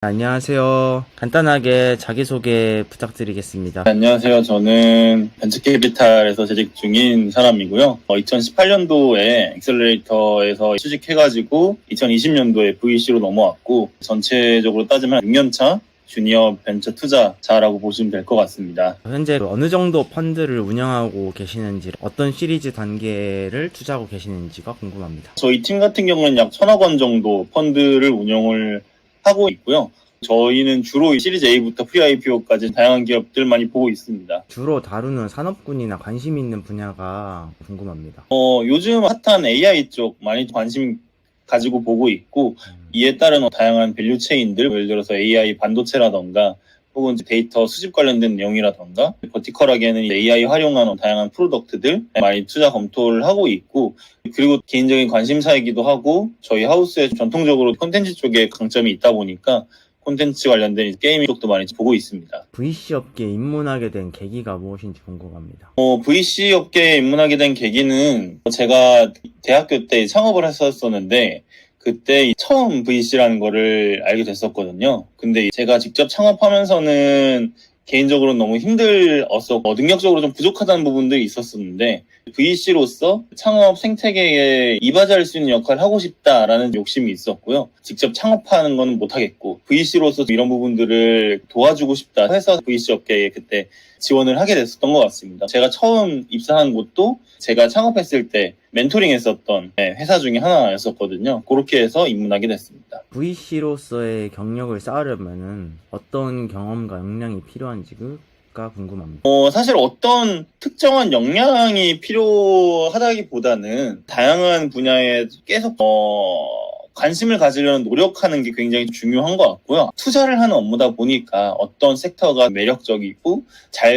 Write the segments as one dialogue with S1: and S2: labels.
S1: 안녕하세요. 간단하게 자기소개 부탁드리겠습니다.
S2: 안녕하세요. 저는 벤처캐피탈에서 재직 중인 사람이고요. 2018년도에 엑셀러레이터에서 취직해가지고 2020년도에 VC로 넘어왔고 전체적으로 따지면 6년차 주니어 벤처 투자자라고 보시면 될 것 같습니다.
S1: 현재 어느 정도 펀드를 운영하고 계시는지, 어떤 시리즈 단계를 투자하고 계시는지가 궁금합니다.
S2: 저희 팀 같은 경우는 약 1,000억 원 정도 펀드를 운영을 하고 있고요. 저희는 주로 시리즈 A부터 pre-IPO까지 다양한 기업들 많이 보고 있습니다.
S1: 주로 다루는 산업군이나 관심 있는 분야가 궁금합니다.
S2: 요즘 핫한 AI 쪽 많이 관심 가지고 보고 있고, 이에 따른 다양한 밸류 체인들, 예를 들어서 AI 반도체라던가 혹은 데이터 수집 관련된 내용이라던가 버티컬하게는 AI 활용하는 다양한 프로덕트들 많이 투자 검토를 하고 있고, 그리고 개인적인 관심사이기도 하고 저희 하우스에 전통적으로 콘텐츠 쪽에 강점이 있다 보니까 콘텐츠 관련된 게임 쪽도 많이 보고 있습니다.
S1: VC 업계에 입문하게 된 계기가 무엇인지 궁금합니다.
S2: VC 업계에 입문하게 된 계기는 제가 대학교 때 창업을 했었는데 그때 처음 VC라는 거를 알게 됐었거든요. 근데 제가 직접 창업하면서는 개인적으로 너무 힘들었었고 능력적으로 좀 부족하다는 부분들이 있었었는데 VC로서 창업 생태계에 이바지할 수 있는 역할을 하고 싶다라는 욕심이 있었고요. 직접 창업하는 건 못하겠고 VC로서 이런 부분들을 도와주고 싶다 해서 VC 업계에 그때 지원을 하게 됐었던 것 같습니다. 제가 처음 입사한 곳도 제가 창업했을 때 멘토링 했었던 회사 중에 하나였었거든요. 그렇게 해서 입문하게 됐습니다.
S1: VC로서의 경력을 쌓으려면은 어떤 경험과 역량이 필요한지가 궁금합니다.
S2: 사실 어떤 특정한 역량이 필요하다기보다는 다양한 분야에 계속 관심을 가지려는 노력하는 게 굉장히 중요한 것 같고요. 투자를 하는 업무다 보니까 어떤 섹터가 매력적이고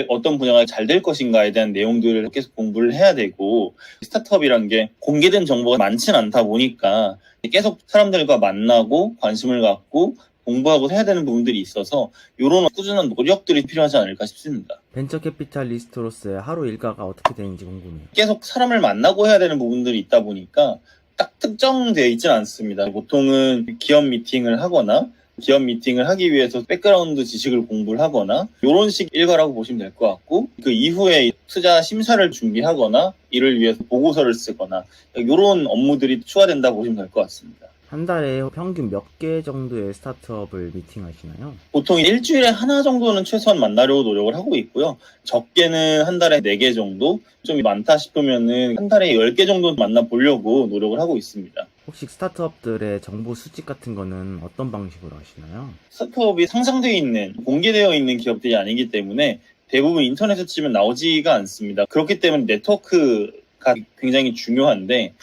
S2: 어떤 분야가 잘 될 것인가에 대한 내용들을 계속 공부를 해야 되고, 스타트업이란 게 공개된 정보가 많진 않다 보니까 계속 사람들과 만나고 관심을 갖고 공부하고 해야 되는 부분들이 있어서 이런 꾸준한 노력들이 필요하지 않을까 싶습니다.
S1: 벤처 캐피탈리스트로서의 하루 일과가 어떻게 되는지 궁금해요.
S2: 계속 사람을 만나고 해야 되는 부분들이 있다 보니까 딱 특정되어 있지는 않습니다. 보통은 기업 미팅을 하거나 기업 미팅을 하기 위해서 백그라운드 지식을 공부를 하거나 이런 식 일과라고 보시면 될 것 같고, 그 이후에 투자 심사를 준비하거나 이를 위해서 보고서를 쓰거나 이런 업무들이 추가된다 보시면 될 것 같습니다.
S1: 한 달에 평균 몇 개 정도의 스타트업을 미팅하시나요?
S2: 보통 일주일에 하나 정도는 최소한 만나려고 노력을 하고 있고요. 적게는 한 달에 4개 정도, 좀 많다 싶으면은 한 달에 10개 정도 만나보려고 노력을 하고 있습니다.
S1: 혹시 스타트업들의 정보 수집 같은 거는 어떤 방식으로 하시나요?
S2: 스타트업이 상장되어 있는, 공개되어 있는 기업들이 아니기 때문에 대부분 인터넷에 치면 나오지가 않습니다. 그렇기 때문에 네트워크가 굉장히 중요한데,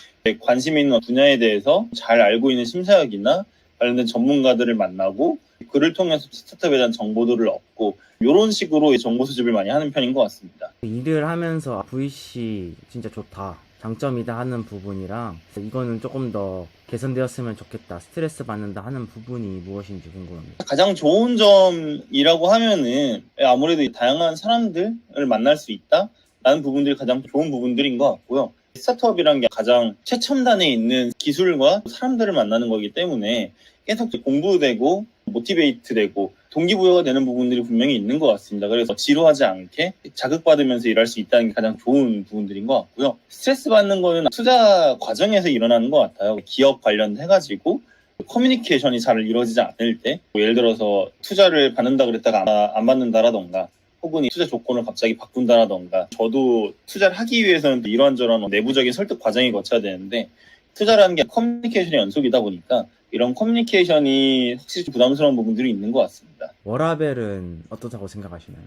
S2: 관심 있는 분야에 대해서 잘 알고 있는 심사역이나 관련된 전문가들을 만나고 그를 통해서 스타트업에 대한 정보들을 얻고 이런 식으로 정보 수집을 많이 하는 편인 것 같습니다.
S1: 일을 하면서 VC 진짜 좋다, 장점이다 하는 부분이랑 이거는 조금 더 개선되었으면 좋겠다, 스트레스 받는다 하는 부분이 무엇인지 궁금합니다.
S2: 가장 좋은 점이라고 하면은 아무래도 다양한 사람들을 만날 수 있다라는 부분들이 가장 좋은 부분들인 것 같고요. 스타트업이란 게 가장 최첨단에 있는 기술과 사람들을 만나는 거기 때문에 계속 공부되고 모티베이트 되고 동기부여가 되는 부분들이 분명히 있는 것 같습니다. 그래서 지루하지 않게 자극받으면서 일할 수 있다는 게 가장 좋은 부분들인 것 같고요. 스트레스 받는 거는 투자 과정에서 일어나는 것 같아요. 기업 관련해가지고 커뮤니케이션이 잘 이루어지지 않을 때, 예를 들어서 투자를 받는다 그랬다가 안 받는다라던가 혹은 투자 조건을 갑자기 바꾼다라던가, 저도 투자를 하기 위해서는 이러한저러한 내부적인 설득 과정이 거쳐야 되는데 투자라는 게 커뮤니케이션의 연속이다 보니까 이런 커뮤니케이션이 확실히 부담스러운 부분들이 있는 것 같습니다.
S1: 워라벨은 어떻다고 생각하시나요?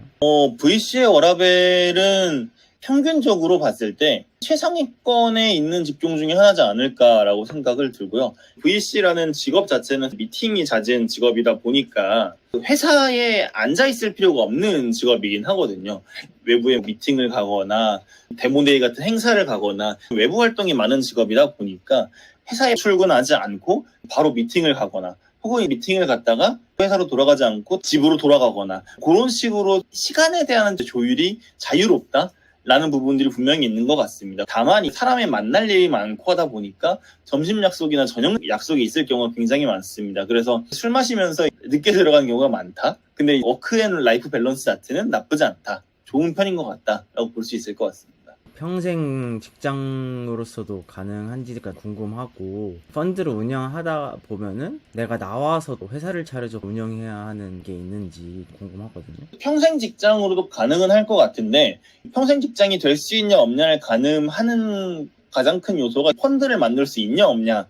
S2: VC의 워라벨은 평균적으로 봤을 때 최상위권에 있는 직종 중에 하나지 않을까라고 생각을 들고요. VC라는 직업 자체는 미팅이 잦은 직업이다 보니까 회사에 앉아있을 필요가 없는 직업이긴 하거든요. 외부에 미팅을 가거나 데모데이 같은 행사를 가거나 외부 활동이 많은 직업이다 보니까 회사에 출근하지 않고 바로 미팅을 가거나 혹은 미팅을 갔다가 회사로 돌아가지 않고 집으로 돌아가거나 그런 식으로 시간에 대한 조율이 자유롭다? 라는 부분들이 분명히 있는 것 같습니다. 다만 사람의 만날 일이 많고 하다 보니까 점심 약속이나 저녁 약속이 있을 경우가 굉장히 많습니다. 그래서 술 마시면서 늦게 들어가는 경우가 많다. 근데 워크 앤 라이프 밸런스 자체는 나쁘지 않다. 좋은 편인 것 같다라고 볼 수 있을 것 같습니다.
S1: 평생 직장으로서도 가능한지가 궁금하고, 펀드를 운영하다 보면은 내가 나와서도 회사를 차려서 운영해야 하는 게 있는지 궁금하거든요.
S2: 평생 직장으로도 가능은 할 것 같은데 평생 직장이 될 수 있냐 없냐를 가늠하는 가장 큰 요소가 펀드를 만들 수 있냐 없냐에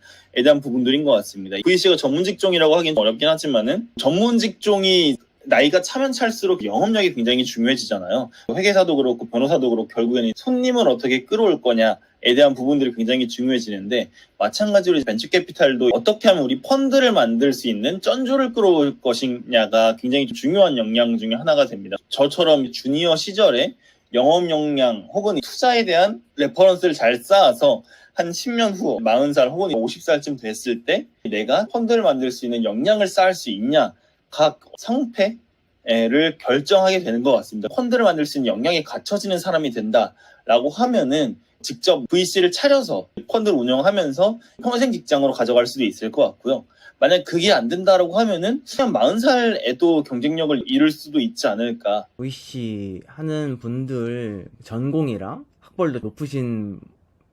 S2: 대한 부분들인 것 같습니다. VC가 전문 직종이라고 하긴 어렵긴 하지만은 전문 직종이 나이가 차면 찰수록 영업력이 굉장히 중요해지잖아요. 회계사도 그렇고 변호사도 그렇고 결국에는 손님을 어떻게 끌어올 거냐에 대한 부분들이 굉장히 중요해지는데, 마찬가지로 벤처 캐피탈도 어떻게 하면 우리 펀드를 만들 수 있는 쩐조를 끌어올 것이냐가 굉장히 중요한 역량 중에 하나가 됩니다. 저처럼 주니어 시절에 영업 역량 혹은 투자에 대한 레퍼런스를 잘 쌓아서 한 10년 후 40살 혹은 50살쯤 됐을 때 내가 펀드를 만들 수 있는 역량을 쌓을 수 있냐, 각 성패를 결정하게 되는 것 같습니다. 펀드를 만들 수 있는 역량이 갖춰지는 사람이 된다라고 하면은 직접 VC를 차려서 펀드를 운영하면서 평생 직장으로 가져갈 수도 있을 것 같고요. 만약 그게 안 된다라고 하면은 그냥 40살에도 경쟁력을 잃을 수도 있지 않을까.
S1: VC 하는 분들 전공이랑 학벌도 높으신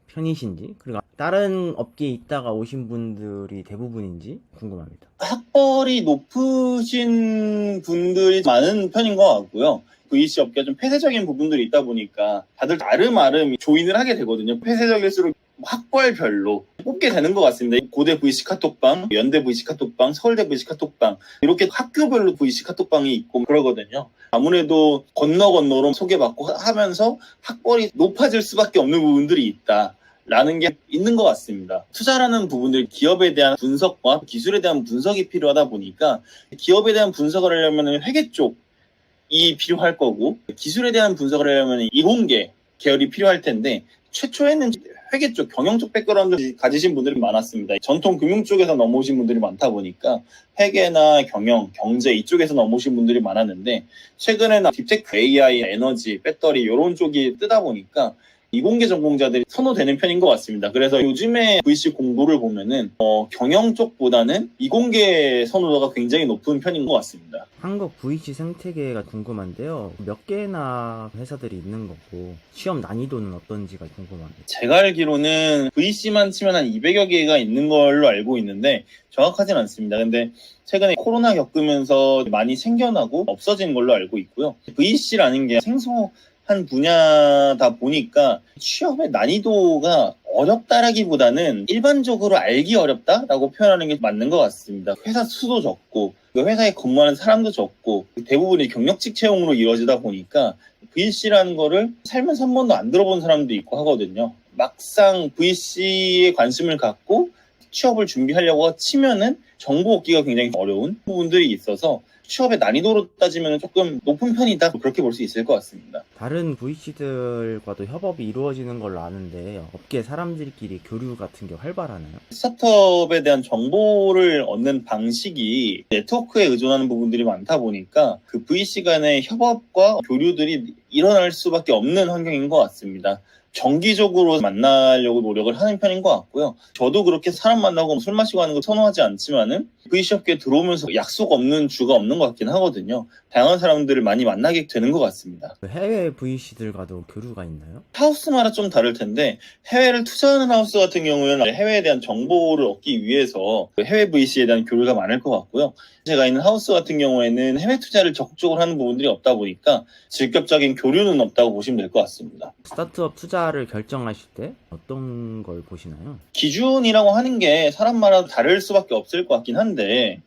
S1: 편이신지, 그리고 다른 업계에 있다가 오신 분들이 대부분인지 궁금합니다.
S2: 학벌이 높으신 분들이 많은 편인 것 같고요. VC 업계가 좀 폐쇄적인 부분들이 있다 보니까 다들 나름나름 조인을 하게 되거든요. 폐쇄적일수록 학벌별로 뽑게 되는 것 같습니다. 고대 VC 카톡방, 연대 VC 카톡방, 서울대 VC 카톡방, 이렇게 학교별로 VC 카톡방이 있고 그러거든요. 아무래도 건너로 소개받고 하면서 학벌이 높아질 수밖에 없는 부분들이 있다 라는 게 있는 것 같습니다. 투자라는 부분들, 기업에 대한 분석과 기술에 대한 분석이 필요하다 보니까 기업에 대한 분석을 하려면 회계 쪽이 필요할 거고, 기술에 대한 분석을 하려면 이공계 계열이 필요할 텐데, 최초에는 회계 쪽, 경영 쪽 백그라운드 가지신 분들이 많았습니다. 전통 금융 쪽에서 넘어오신 분들이 많다 보니까 회계나 경영, 경제 이쪽에서 넘어오신 분들이 많았는데, 최근에는 딥테크, AI, 에너지, 배터리 이런 쪽이 뜨다 보니까 이공계 전공자들이 선호되는 편인 것 같습니다. 그래서 요즘에 VC 공부를 보면은 경영 쪽보다는 이공계 선호도가 굉장히 높은 편인 것 같습니다.
S1: 한국 VC 생태계가 궁금한데요. 몇 개나 회사들이 있는 거고, 시험 난이도는 어떤지가 궁금합니다.
S2: 제가 알기로는 VC만 치면 한 200여 개가 있는 걸로 알고 있는데 정확하진 않습니다. 근데 최근에 코로나 겪으면서 많이 생겨나고 없어진 걸로 알고 있고요. VC라는 게 생소한 분야다 보니까 취업의 난이도가 어렵다라기보다는 일반적으로 알기 어렵다라고 표현하는 게 맞는 것 같습니다. 회사 수도 적고 회사에 근무하는 사람도 적고 대부분이 경력직 채용으로 이루어지다 보니까 VC라는 거를 살면서 한 번도 안 들어본 사람도 있고 하거든요. 막상 VC에 관심을 갖고 취업을 준비하려고 치면은 정보 얻기가 굉장히 어려운 부분들이 있어서 취업의 난이도로 따지면 조금 높은 편이다, 그렇게 볼 수 있을 것 같습니다.
S1: 다른 VC들과도 협업이 이루어지는 걸로 아는데, 업계 사람들끼리 교류 같은 게 활발하나요?
S2: 스타트업에 대한 정보를 얻는 방식이 네트워크에 의존하는 부분들이 많다 보니까 그 VC 간의 협업과 교류들이 일어날 수밖에 없는 환경인 것 같습니다. 정기적으로 만나려고 노력을 하는 편인 것 같고요. 저도 그렇게 사람 만나고 술 마시고 하는 거 선호하지 않지만은 VC 업계에 들어오면서 약속 없는 주가 없는 것 같긴 하거든요. 다양한 사람들을 많이 만나게 되는 것 같습니다.
S1: 해외 VC들과도 교류가 있나요?
S2: 하우스마다 좀 다를 텐데, 해외를 투자하는 하우스 같은 경우에는 해외에 대한 정보를 얻기 위해서 해외 VC에 대한 교류가 많을 것 같고요. 제가 있는 하우스 같은 경우에는 해외 투자를 적극적으로 하는 부분들이 없다 보니까 직접적인 교류는 없다고 보시면 될 것 같습니다.
S1: 스타트업 투자를 결정하실 때 어떤 걸 보시나요?
S2: 기준이라고 하는 게 사람마다 다를 수밖에 없을 것 같긴 한데,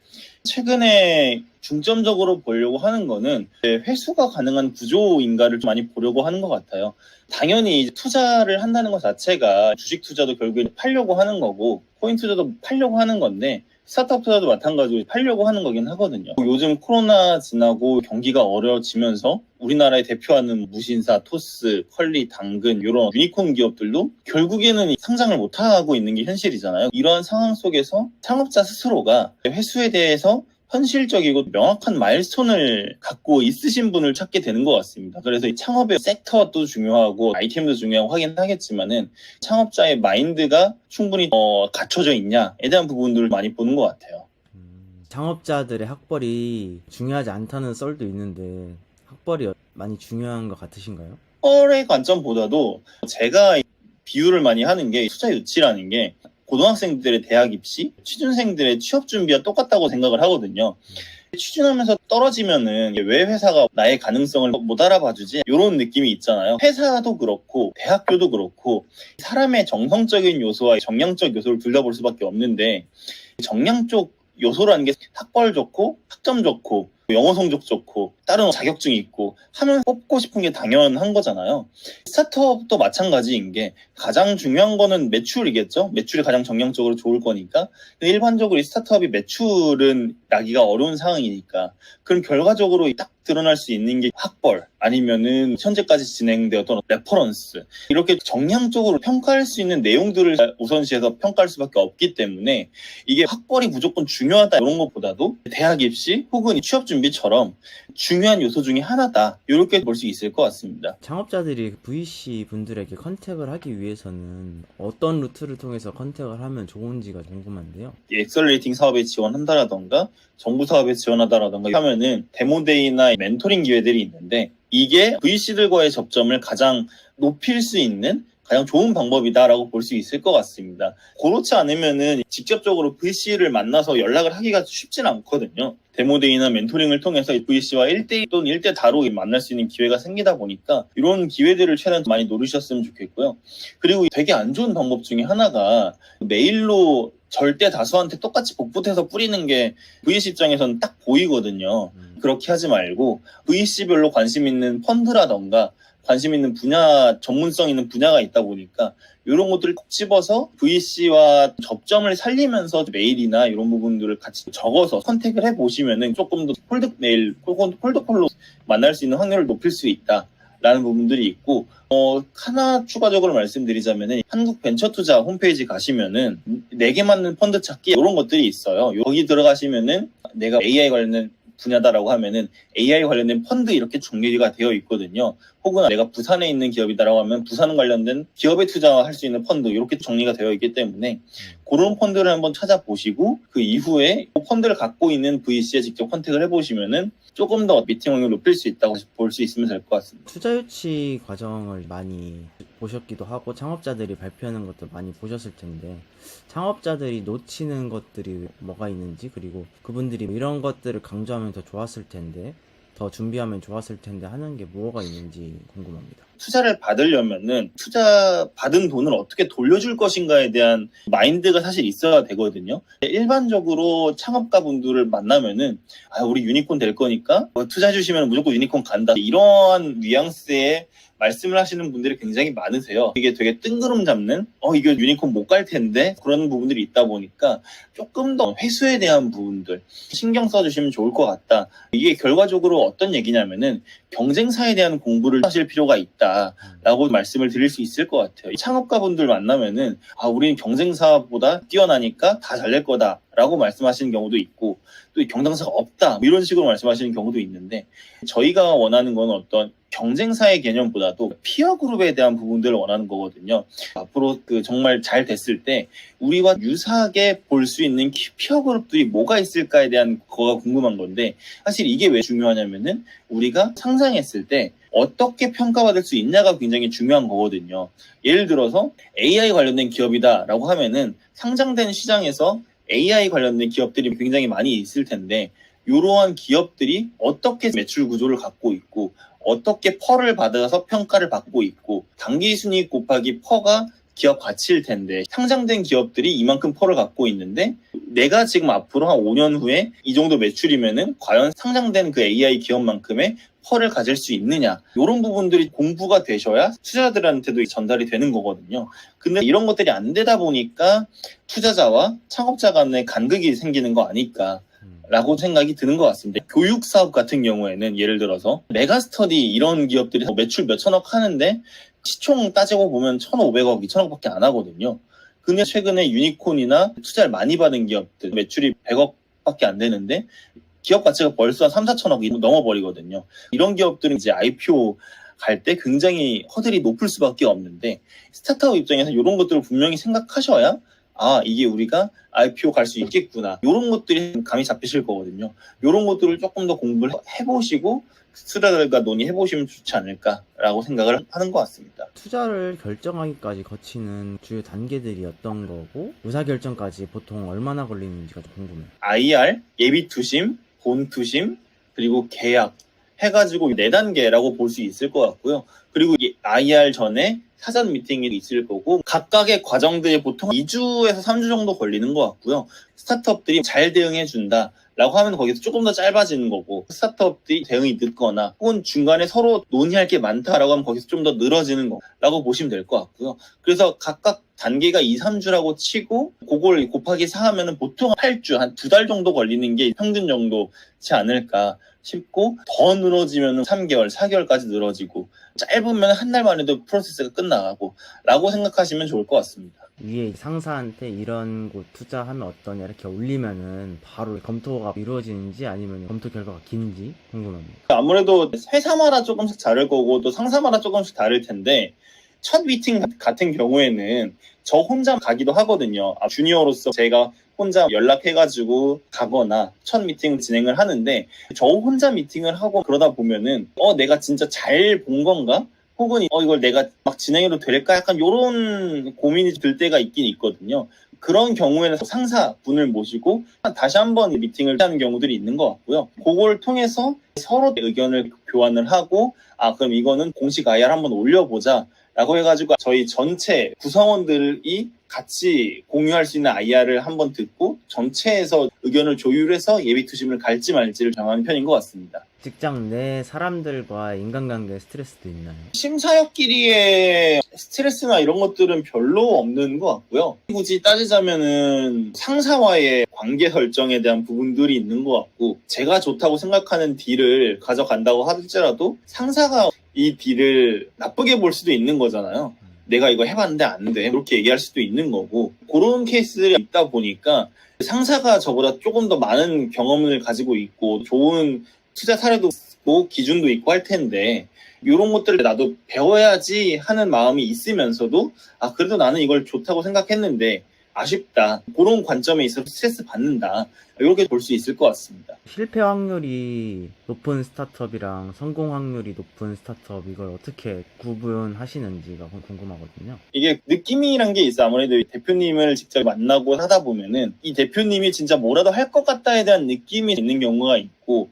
S2: 최근에 중점적으로 보려고 하는 거는 회수가 가능한 구조인가를 좀 많이 보려고 하는 것 같아요. 당연히 투자를 한다는 것 자체가 주식 투자도 결국에 팔려고 하는 거고 코인 투자도 팔려고 하는 건데, 스타트업 투자도 마찬가지로 팔려고 하는 거긴 하거든요. 요즘 코로나 지나고 경기가 어려워지면서 우리나라에 대표하는 무신사, 토스, 컬리, 당근 이런 유니콘 기업들도 결국에는 상장을 못하고 있는 게 현실이잖아요. 이러한 상황 속에서 창업자 스스로가 회수에 대해서 현실적이고 명확한 마일스톤을 갖고 있으신 분을 찾게 되는 것 같습니다. 그래서 이 창업의 섹터도 중요하고 아이템도 중요하고 하긴 하겠지만은 창업자의 마인드가 충분히 갖춰져 있냐에 대한 부분들을 많이 보는 것 같아요.
S1: 창업자들의 학벌이 중요하지 않다는 썰도 있는데 학벌이 많이 중요한 것 같으신가요?
S2: 학벌의 관점보다도 제가 비유를 많이 하는 게 투자 유치라는 게 고등학생들의 대학 입시, 취준생들의 취업 준비와 똑같다고 생각을 하거든요. 취준하면서 떨어지면은 왜 회사가 나의 가능성을 못 알아봐주지? 이런 느낌이 있잖아요. 회사도 그렇고 대학교도 그렇고 사람의 정성적인 요소와 정량적 요소를 둘 다 볼 수밖에 없는데 정량적 요소라는 게 학벌 좋고 학점 좋고 영어 성적 좋고 다른 자격증이 있고 하면 뽑고 싶은 게 당연한 거잖아요. 스타트업도 마찬가지인 게 가장 중요한 거는 매출이겠죠. 매출이 가장 정량적으로 좋을 거니까. 일반적으로 이 스타트업이 매출은 나기가 어려운 상황이니까 그럼 결과적으로 딱 드러날 수 있는 게 학벌 아니면은 현재까지 진행되었던 레퍼런스 이렇게 정량적으로 평가할 수 있는 내용들을 우선시해서 평가할 수밖에 없기 때문에 이게 학벌이 무조건 중요하다 이런 것보다도 대학 입시 혹은 취업 준비처럼 중요한 요소 중에 하나다 이렇게 볼 수 있을 것 같습니다.
S1: 창업자들이 VC 분들에게 컨택을 하기 위해서는 어떤 루트를 통해서 컨택을 하면 좋은지가 궁금한데요.
S2: 엑셀레이팅 사업에 지원한다라던가 정부 사업에 지원하다라던가 하면은 데모데이나 멘토링 기회들이 있는데 이게 VC들과의 접점을 가장 높일 수 있는 가장 좋은 방법이다라고 볼 수 있을 것 같습니다. 그렇지 않으면은 직접적으로 VC를 만나서 연락을 하기가 쉽진 않거든요. 데모데이나 멘토링을 통해서 VC와 1대1 또는 1대4로 만날 수 있는 기회가 생기다 보니까 이런 기회들을 최대한 많이 노리셨으면 좋겠고요. 그리고 되게 안 좋은 방법 중에 하나가 메일로 절대 다수한테 똑같이 복붙해서 뿌리는 게 VC 입장에서는 딱 보이거든요. 그렇게 하지 말고 VC별로 관심 있는 펀드라던가 관심 있는 분야, 전문성 있는 분야가 있다 보니까 이런 것들을 꼭 집어서 VC와 접점을 살리면서 메일이나 이런 부분들을 같이 적어서 선택을 해보시면은 조금 더 콜드 메일, 콜드콜로 만날 수 있는 확률을 높일 수 있다라는 부분들이 있고, 하나 추가적으로 말씀드리자면은 한국 벤처투자 홈페이지 가시면은 내게 맞는 펀드 찾기 이런 것들이 있어요. 여기 들어가시면은 내가 AI 관련된 분야다라고 하면은 AI 관련된 펀드 이렇게 정리가 되어 있거든요. 혹은 내가 부산에 있는 기업이다라고 하면 부산 관련된 기업에 투자할 수 있는 펀드 이렇게 정리가 되어 있기 때문에 그런 펀드를 한번 찾아보시고 그 이후에 펀드를 갖고 있는 VC에 직접 컨택을 해보시면은 조금 더 미팅 확률을 높일 수 있다고 볼 수 있으면 될 것 같습니다.
S1: 투자 유치 과정을 많이 보셨기도 하고 창업자들이 발표하는 것도 많이 보셨을 텐데 창업자들이 놓치는 것들이 뭐가 있는지 그리고 그분들이 이런 것들을 강조하면 더 좋았을 텐데 더 준비하면 좋았을 텐데 하는 게 뭐가 있는지 궁금합니다.
S2: 투자를 받으려면은 투자 받은 돈을 어떻게 돌려줄 것인가에 대한 마인드가 사실 있어야 되거든요. 일반적으로 창업가 분들을 만나면은 우리 유니콘 될 거니까 투자해 주시면 무조건 유니콘 간다 이러한 뉘앙스의 말씀을 하시는 분들이 굉장히 많으세요. 이게 되게 뜬구름 잡는 이거 유니콘 못 갈 텐데 그런 부분들이 있다 보니까 조금 더 회수에 대한 부분들 신경 써주시면 좋을 것 같다. 이게 결과적으로 어떤 얘기냐면은 경쟁사에 대한 공부를 하실 필요가 있다라고 말씀을 드릴 수 있을 것 같아요. 창업가분들 만나면은 우리는 경쟁사보다 뛰어나니까 다 잘 될 거다라고 말씀하시는 경우도 있고 또 경쟁사가 없다 이런 식으로 말씀하시는 경우도 있는데 저희가 원하는 건 어떤 경쟁사의 개념보다도 피어 그룹에 대한 부분들을 원하는 거거든요. 앞으로 정말 잘 됐을 때 우리와 유사하게 볼 수 있는 피어 그룹들이 뭐가 있을까에 대한 거가 궁금한 건데 사실 이게 왜 중요하냐면은 우리가 상장했을 때 어떻게 평가받을 수 있냐가 굉장히 중요한 거거든요. 예를 들어서 AI 관련된 기업이다라고 하면은 상장된 시장에서 AI 관련된 기업들이 굉장히 많이 있을 텐데 이러한 기업들이 어떻게 매출 구조를 갖고 있고 어떻게 퍼를 받아서 평가를 받고 있고 당기순이익 곱하기 퍼가 기업 가치일 텐데 상장된 기업들이 이만큼 퍼를 갖고 있는데 내가 지금 앞으로 한 5년 후에 이 정도 매출이면은 과연 상장된 그 AI 기업만큼의 퍼를 가질 수 있느냐 이런 부분들이 공부가 되셔야 투자자들한테도 전달이 되는 거거든요. 근데 이런 것들이 안 되다 보니까 투자자와 창업자 간의 간극이 생기는 거 아닐까 라고 생각이 드는 것 같습니다. 교육 사업 같은 경우에는 예를 들어서 메가스터디 이런 기업들이 매출 몇천억 하는데 시총 따지고 보면 1,500억, 2,000억밖에 안 하거든요. 근데 최근에 유니콘이나 투자를 많이 받은 기업들 매출이 100억밖에 안 되는데 기업 가치가 벌써 한 3, 4천억이 넘어버리거든요. 이런 기업들은 이제 IPO 갈 때 굉장히 허들이 높을 수밖에 없는데 스타트업 입장에서 이런 것들을 분명히 생각하셔야 이게 우리가 IPO 갈 수 있겠구나. 이런 것들이 감이 잡히실 거거든요. 이런 것들을 조금 더 공부를 해보시고 투자자들과 논의해보시면 좋지 않을까라고 생각을 하는 것 같습니다.
S1: 투자를 결정하기까지 거치는 주요 단계들이 어떤 거고 의사결정까지 보통 얼마나 걸리는지가 좀 궁금해요.
S2: IR, 예비투심, 본투심, 그리고 계약 해가지고 4단계라고 볼 수 있을 것 같고요. 그리고 IR 전에 사전 미팅이 있을 거고 각각의 과정들이 보통 2주에서 3주 정도 걸리는 것 같고요. 스타트업들이 잘 대응해준다 라고 하면 거기서 조금 더 짧아지는 거고 스타트업들이 대응이 늦거나 혹은 중간에 서로 논의할 게 많다라고 하면 거기서 좀 더 늘어지는 거라고 보시면 될 것 같고요. 그래서 각각 단계가 2, 3주라고 치고 그걸 곱하기 4 하면은 보통 8주, 한 2달 정도 걸리는 게 평균 정도지 않을까 싶고 더 늘어지면 3개월, 4개월까지 늘어지고 짧으면 한 달 만에도 프로세스가 끝나가고 라고 생각하시면 좋을 것 같습니다.
S1: 위에 상사한테 이런 곳 투자하면 어떠냐 이렇게 올리면은 바로 검토가 이루어지는지 아니면 검토 결과가 긴지 궁금합니다.
S2: 아무래도 회사마다 조금씩 다를 거고 또 상사마다 조금씩 다를 텐데 첫 미팅 같은 경우에는 저 혼자 가기도 하거든요. 주니어로서 제가 혼자 연락해가지고 가거나 첫 미팅 진행을 하는데 저 혼자 미팅을 하고 그러다 보면은 내가 진짜 잘 본 건가? 혹은 이걸 내가 막 진행해도 될까? 약간 이런 고민이 들 때가 있긴 있거든요. 그런 경우에는 상사분을 모시고 다시 한번 미팅을 하는 경우들이 있는 것 같고요. 그걸 통해서 서로 의견을 교환을 하고 그럼 이거는 공식 IR 한번 올려보자 라고 해가지고 저희 전체 구성원들이 같이 공유할 수 있는 IR을 한번 듣고 전체에서 의견을 조율해서 예비투심을 갈지 말지를 정하는 편인 것 같습니다.
S1: 직장 내 사람들과 인간관계 스트레스도 있나요?
S2: 심사역끼리의 스트레스나 이런 것들은 별로 없는 것 같고요. 굳이 따지자면은 상사와의 관계 설정에 대한 부분들이 있는 것 같고 제가 좋다고 생각하는 딜을 가져간다고 하더라도 상사가 이 딜을 나쁘게 볼 수도 있는 거잖아요. 내가 이거 해봤는데 안 돼. 이렇게 얘기할 수도 있는 거고 그런 케이스들이 있다 보니까 상사가 저보다 조금 더 많은 경험을 가지고 있고 좋은 투자 사례도 있고 기준도 있고 할 텐데 이런 것들을 나도 배워야지 하는 마음이 있으면서도 그래도 나는 이걸 좋다고 생각했는데 아쉽다. 그런 관점에 있어서 스트레스 받는다. 이렇게 볼 수 있을 것 같습니다.
S1: 실패 확률이 높은 스타트업이랑 성공 확률이 높은 스타트업 이걸 어떻게 구분하시는지가 궁금하거든요.
S2: 이게 느낌이란 게 있어. 아무래도 대표님을 직접 만나고 하다 보면은 이 대표님이 진짜 뭐라도 할 것 같다에 대한 느낌이 있는 경우가 있고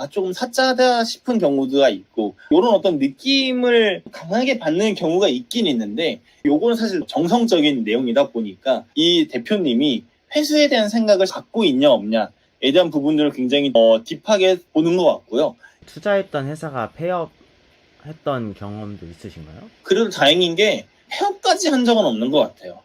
S2: 조금 사짜다 싶은 경우가 있고 이런 어떤 느낌을 강하게 받는 경우가 있긴 있는데 요거는 사실 정성적인 내용이다 보니까 이 대표님이 회수에 대한 생각을 갖고 있냐 없냐에 대한 부분들을 굉장히 딥하게 보는 것 같고요.
S1: 투자했던 회사가 폐업했던 경험도 있으신가요?
S2: 그래도 다행인 게 폐업까지 한 적은 없는 것 같아요.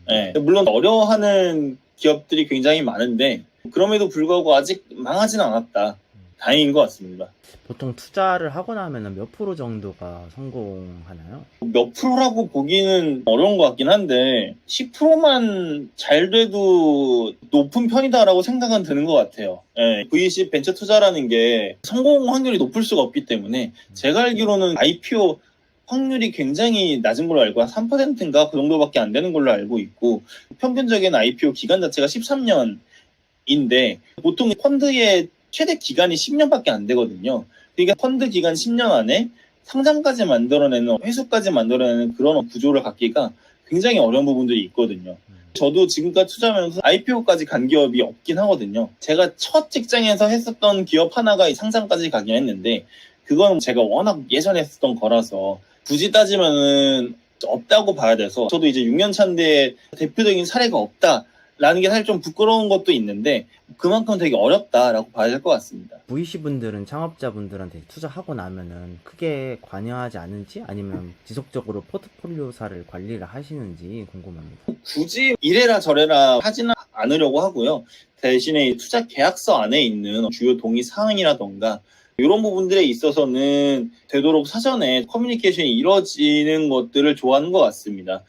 S2: 네. 물론 어려워하는 기업들이 굉장히 많은데 그럼에도 불구하고 아직 망하지는 않았다. 다행인 것 같습니다.
S1: 보통 투자를 하고 나면 몇 프로 정도가 성공하나요?
S2: 몇 프로라고 보기는 어려운 것 같긴 한데 10%만 잘 돼도 높은 편이다라고 생각은 드는 것 같아요. VC 벤처 투자라는 게 성공 확률이 높을 수가 없기 때문에 제가 알기로는 IPO 확률이 굉장히 낮은 걸로 알고 한 3%인가 그 정도밖에 안 되는 걸로 알고 있고 평균적인 IPO 기간 자체가 13년인데 보통 펀드의 최대 기간이 10년밖에 안 되거든요. 그러니까 펀드 기간 10년 안에 상장까지 만들어내는, 회수까지 만들어내는 그런 구조를 갖기가 굉장히 어려운 부분들이 있거든요. 저도 지금까지 투자하면서 IPO까지 간 기업이 없긴 하거든요. 제가 첫 직장에서 했었던 기업 하나가 상장까지 가긴 했는데 그건 제가 워낙 예전에 했었던 거라서 굳이 따지면은 없다고 봐야 돼서 저도 이제 6년 차인데 대표적인 사례가 없다라는 게 사실 좀 부끄러운 것도 있는데 그만큼 되게 어렵다라고 봐야 될 것 같습니다.
S1: VC분들은 창업자분들한테 투자하고 나면은 크게 관여하지 않은지 아니면 지속적으로 포트폴리오사를 관리를 하시는지 궁금합니다.
S2: 굳이 이래라 저래라 하지는 않으려고 하고요. 대신에 투자 계약서 안에 있는 주요 동의 사항이라던가 이런 부분들에 있어서는 되도록 사전에 커뮤니케이션이 이루어지는 것들을 좋아하는 것 같습니다.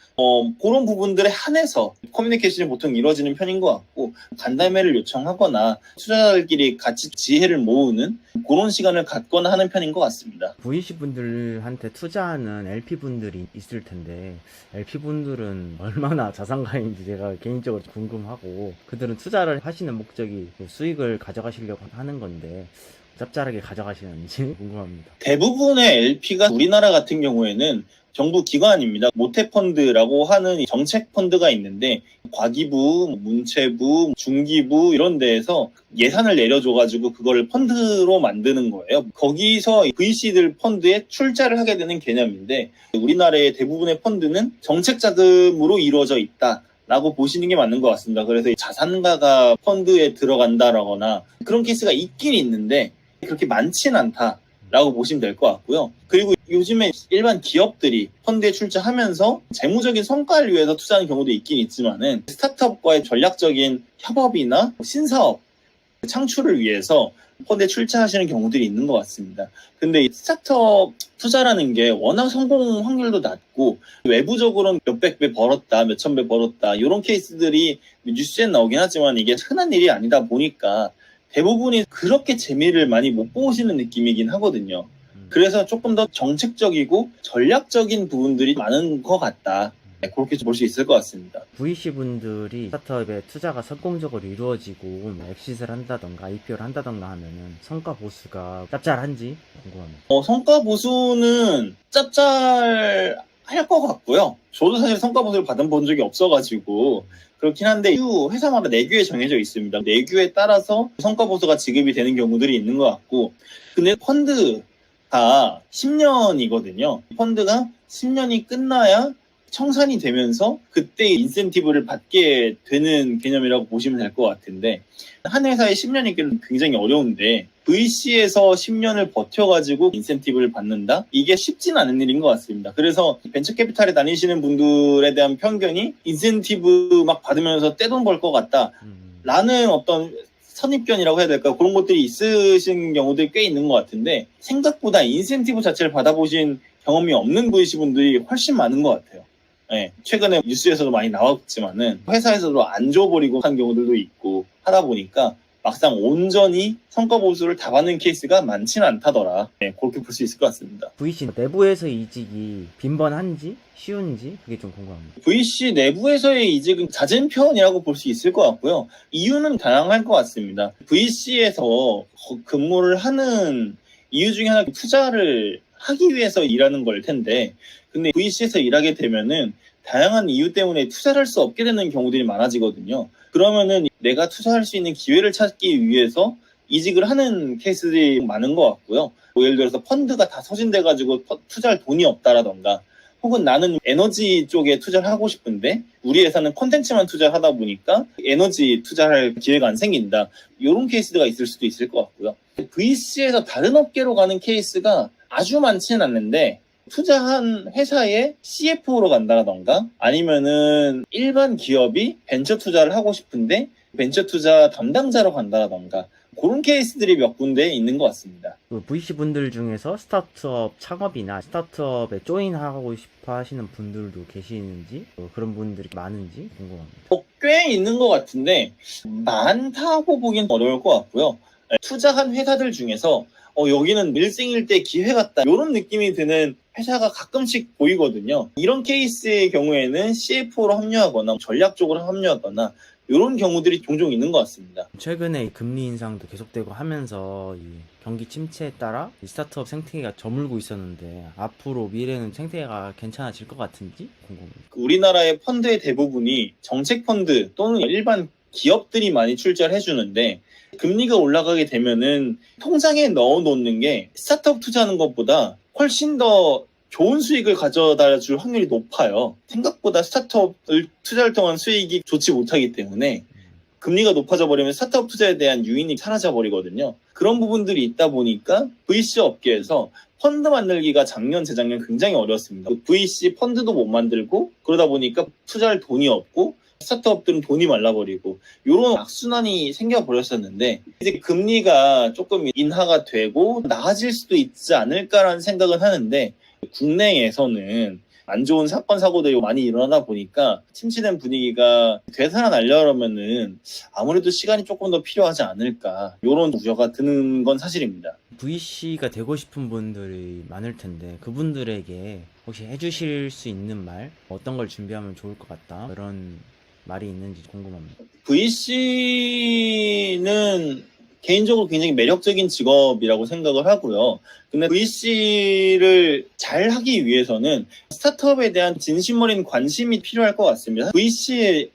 S2: 그런 부분들에 한해서 커뮤니케이션이 보통 이루어지는 편인 것 같고, 간담회를 요청하거나 투자자들끼리 같이 지혜를 모으는 그런 시간을 갖거나 하는 편인 것 같습니다.
S1: VC 분들한테 투자하는 LP 분들이 있을 텐데 LP 분들은 얼마나 자산가인지 제가 개인적으로 궁금하고, 그들은 투자를 하시는 목적이 수익을 가져가시려고 하는 건데 짭짤하게 가져가시는지 궁금합니다.
S2: 대부분의 LP가 우리나라 같은 경우에는 정부 기관입니다. 모태펀드라고 하는 이 정책 펀드가 있는데, 과기부, 문체부, 중기부 이런 데에서 예산을 내려줘가지고 그걸 펀드로 만드는 거예요. 거기서 VC들 펀드에 출자를 하게 되는 개념인데, 우리나라의 대부분의 펀드는 정책 자금으로 이루어져 있다 라고 보시는 게 맞는 것 같습니다. 그래서 자산가가 펀드에 들어간다라거나 그런 케이스가 있긴 있는데 그렇게 많진 않다라고 보시면 될 것 같고요. 그리고 요즘에 일반 기업들이 펀드에 출자하면서 재무적인 성과를 위해서 투자하는 경우도 있긴 있지만은, 스타트업과의 전략적인 협업이나 신사업 창출을 위해서 펀드에 출자하시는 경우들이 있는 것 같습니다. 근데 이 스타트업 투자라는 게 워낙 성공 확률도 낮고, 외부적으로는 몇백 배 벌었다, 몇천 배 벌었다 이런 케이스들이 뉴스에 나오긴 하지만 이게 흔한 일이 아니다 보니까 대부분이 그렇게 재미를 많이 못 보시는 느낌이긴 하거든요. 그래서 조금 더 정책적이고 전략적인 부분들이 많은 것 같다, 그렇게 볼 수 있을 것 같습니다.
S1: VC 분들이 스타트업에 투자가 성공적으로 이루어지고 엑시트를 한다던가 IPO를 한다던가 하면은 성과 보수가 짭짤한지 궁금합니다.
S2: 성과 보수는 짭짤할 것 같고요. 저도 사실 성과 보수를 받은 본 적이 없어가지고 그렇긴 한데, 회사마다 내규에 정해져 있습니다. 내규에 따라서 성과 보수가 지급이 되는 경우들이 있는 것 같고, 근데 펀드가 10년이거든요. 펀드가 10년이 끝나야 청산이 되면서 그때 인센티브를 받게 되는 개념이라고 보시면 될 것 같은데, 한 회사에 10년이 있기는 굉장히 어려운데 VC에서 10년을 버텨가지고 인센티브를 받는다? 이게 쉽진 않은 일인 것 같습니다. 그래서 벤처 캐피탈에 다니시는 분들에 대한 편견이 인센티브 막 받으면서 떼돈 벌 것 같다 라는 어떤 선입견이라고 해야 될까, 그런 것들이 있으신 경우들이 꽤 있는 것 같은데, 생각보다 인센티브 자체를 받아보신 경험이 없는 VC 분들이 훨씬 많은 것 같아요. 네, 최근에 뉴스에서도 많이 나왔지만은 회사에서도 안 줘버리고 한 경우들도 있고 하다 보니까 막상 온전히 성과 보수를 다 받는 케이스가 많지는 않다더라. 네, 그렇게 볼 수 있을 것 같습니다.
S1: VC 내부에서 이직이 빈번한지 쉬운지 그게 좀 궁금합니다.
S2: VC 내부에서의 이직은 잦은 편이라고 볼 수 있을 것 같고요. 이유는 다양할 것 같습니다. VC에서 근무를 하는 이유 중에 하나가 투자를 하기 위해서 일하는 걸 텐데, 근데 VC에서 일하게 되면은 다양한 이유 때문에 투자를 할 수 없게 되는 경우들이 많아지거든요. 그러면은 내가 투자할 수 있는 기회를 찾기 위해서 이직을 하는 케이스들이 많은 것 같고요. 뭐 예를 들어서 펀드가 다 소진돼가지고 투자할 돈이 없다라던가, 혹은 나는 에너지 쪽에 투자를 하고 싶은데 우리 회사는 콘텐츠만 투자를 하다 보니까 에너지 투자할 기회가 안 생긴다, 이런 케이스가 있을 수도 있을 것 같고요. VC에서 다른 업계로 가는 케이스가 아주 많지는 않는데, 투자한 회사에 CFO로 간다던가, 아니면은 일반 기업이 벤처 투자를 하고 싶은데 벤처 투자 담당자로 간다던가, 그런 케이스들이 몇 군데 있는 것 같습니다.
S1: 그 VC 분들 중에서 스타트업 창업이나 스타트업에 조인하고 싶어 하시는 분들도 계시는지, 그런 분들이 많은지 궁금합니다.
S2: 꽤 있는 것 같은데 많다고 보긴 어려울 것 같고요. 투자한 회사들 중에서 여기는 일생일대 기회 같다, 이런 느낌이 드는 회사가 가끔씩 보이거든요. 이런 케이스의 경우에는 CFO로 합류하거나 전략적으로 합류하거나 이런 경우들이 종종 있는 것 같습니다.
S1: 최근에 금리 인상도 계속되고 하면서 이 경기 침체에 따라 이 스타트업 생태계가 저물고 있었는데 앞으로 미래는 생태계가 괜찮아질 것 같은지 궁금합니다.
S2: 우리나라의 펀드의 대부분이 정책 펀드 또는 일반 기업들이 많이 출자를 해주는데, 금리가 올라가게 되면은 통장에 넣어놓는 게 스타트업 투자하는 것보다 훨씬 더 좋은 수익을 가져다 줄 확률이 높아요. 생각보다 스타트업을 투자를 통한 수익이 좋지 못하기 때문에 금리가 높아져 버리면 스타트업 투자에 대한 유인이 사라져 버리거든요. 그런 부분들이 있다 보니까 VC 업계에서 펀드 만들기가 작년, 재작년 굉장히 어려웠습니다. VC 펀드도 못 만들고, 그러다 보니까 투자할 돈이 없고, 스타트업들은 돈이 말라버리고 이런 악순환이 생겨버렸었는데 이제 금리가 조금 인하가 되고 나아질 수도 있지 않을까라는 생각은 하는데 국내에서는 안 좋은 사건 사고들이 많이 일어나다 보니까 침체된 분위기가 되살아나려면은 아무래도 시간이 조금 더 필요하지 않을까 이런 우려가 드는 건 사실입니다.
S1: VC가 되고 싶은 분들이 많을 텐데 그분들에게 혹시 해주실 수 있는 말, 어떤 걸 준비하면 좋을 것 같다, 그런 말이 있는지 궁금합니다.
S2: VC는 개인적으로 굉장히 매력적인 직업이라고 생각을 하고요. 근데 VC를 잘 하기 위해서는 스타트업에 대한 진심 어린 관심이 필요할 것 같습니다. VC에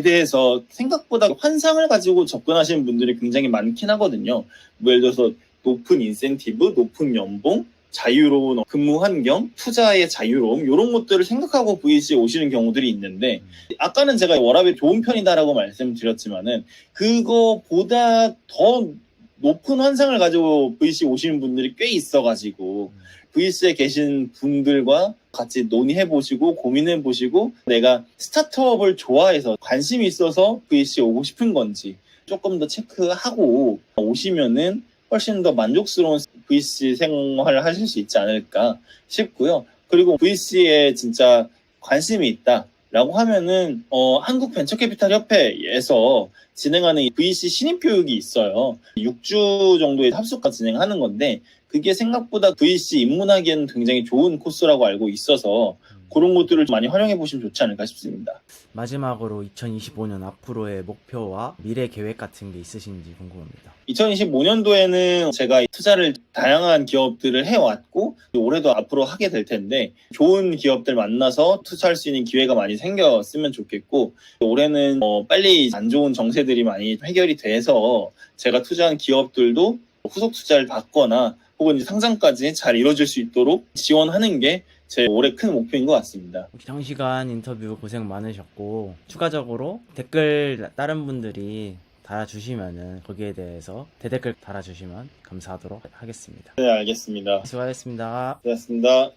S2: 대해서 생각보다 환상을 가지고 접근하시는 분들이 굉장히 많긴 하거든요. 뭐 예를 들어서 높은 인센티브, 높은 연봉, 자유로운 근무 환경, 투자의 자유로움 이런 것들을 생각하고 VC에 오시는 경우들이 있는데 아까는 제가 워라밸이 좋은 편이다라고 말씀드렸지만은 그거보다 더 높은 환상을 가지고 VC에 오시는 분들이 꽤 있어가지고 VC에 계신 분들과 같이 논의해보시고 고민해보시고 내가 스타트업을 좋아해서 관심이 있어서 VC에 오고 싶은 건지 조금 더 체크하고 오시면은 훨씬 더 만족스러운 VC 생활을 하실 수 있지 않을까 싶고요. 그리고 VC에 진짜 관심이 있다라고 하면은 한국 벤처캐피탈 협회에서 진행하는 VC 신입 교육이 있어요. 6주 정도의 합숙과 진행하는 건데 그게 생각보다 VC 입문하기에는 굉장히 좋은 코스라고 알고 있어서 그런 것들을 많이 활용해 보시면 좋지 않을까 싶습니다.
S1: 마지막으로 2025년 앞으로의 목표와 미래 계획 같은 게 있으신지 궁금합니다.
S2: 2025년도에는 제가 투자를 다양한 기업들을 해왔고 올해도 앞으로 하게 될 텐데 좋은 기업들 만나서 투자할 수 있는 기회가 많이 생겼으면 좋겠고 올해는 빨리 안 좋은 정세들이 많이 해결이 돼서 제가 투자한 기업들도 후속 투자를 받거나 혹은 상장까지 잘 이루어질 수 있도록 지원하는 게 제 올해 큰 목표인 것 같습니다.
S1: 장시간 인터뷰 고생 많으셨고 추가적으로 댓글 다른 분들이 달아주시면은 거기에 대해서 대댓글 달아주시면 감사하도록 하겠습니다.
S2: 네, 알겠습니다.
S1: 수고하셨습니다.
S2: 고맙습니다.